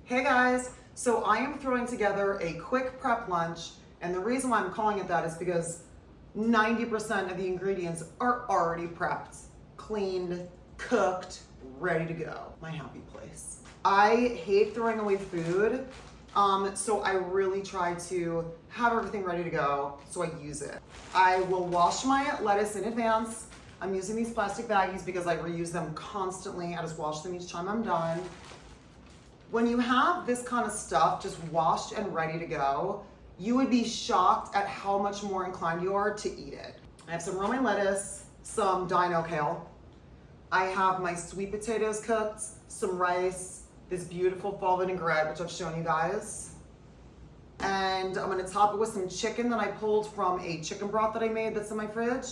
Hey guys, so I am throwing together a quick prep lunch, and the reason why I'm calling it that is because 90% of the ingredients are already prepped, cleaned, cooked, ready to go. My happy place. I hate throwing away food, so I really try to have everything ready to go so I use it. I will wash my lettuce in advance. I'm using these plastic baggies because I reuse them constantly. I just wash them each time I'm done. When you have this kind of stuff just washed and ready to go, you would be shocked at how much more inclined you are to eat it. I have some romaine lettuce, some dino kale. I have my sweet potatoes cooked, some rice, this beautiful fall vinaigrette, which I've shown you guys. And I'm gonna top it with some chicken that I pulled from a chicken broth that I made that's in my fridge.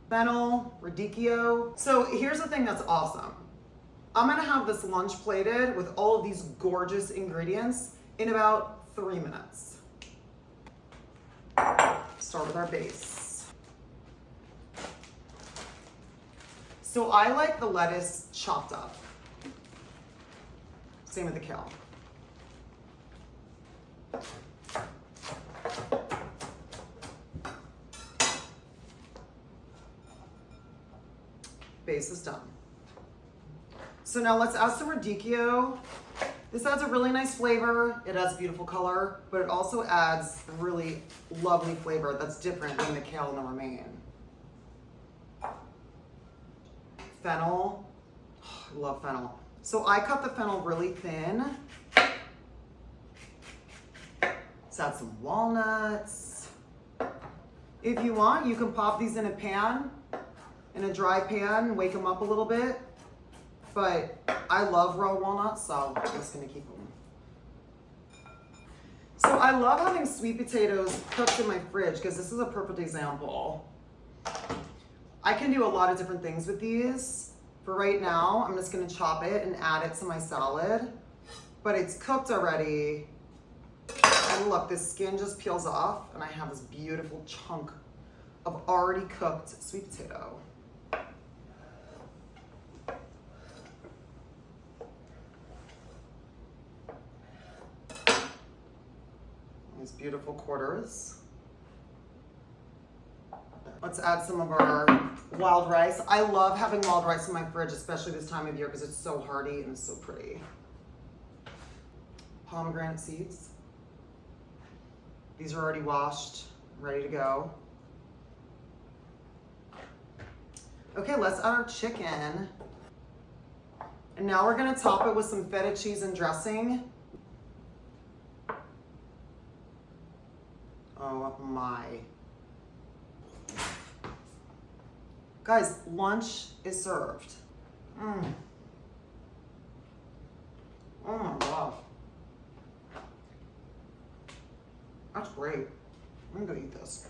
Fennel, radicchio. So here's the thing that's awesome. I'm gonna have this lunch plated with all of these gorgeous ingredients in about 3 minutes. Start with our base. So I like the lettuce chopped up. Same with the kale. Base is done. So now let's add some radicchio. This adds a really nice flavor. It adds beautiful color, but it also adds a really lovely flavor that's different than the kale and the romaine. Fennel. Oh, I love fennel. So I cut the fennel really thin. Let's add some walnuts. If you want, you can pop these in a pan, in a dry pan, wake them up a little bit. But I love raw walnuts, so I'm just gonna keep them. So I love having sweet potatoes cooked in my fridge because this is a perfect example. I can do a lot of different things with these. For right now, I'm just gonna chop it and add it to my salad. But it's cooked already. And look, this skin just peels off and I have this beautiful chunk of already cooked sweet potato. These beautiful quarters. Let's add some of our wild rice. I love having wild rice in my fridge, especially this time of year because it's so hearty and it's so pretty. Pomegranate seeds. These are already washed, ready to go. Okay, let's add our chicken. And now we're gonna top it with some feta cheese and dressing. Oh my. Guys, lunch is served. Oh my gosh. That's great. I'm gonna go eat this.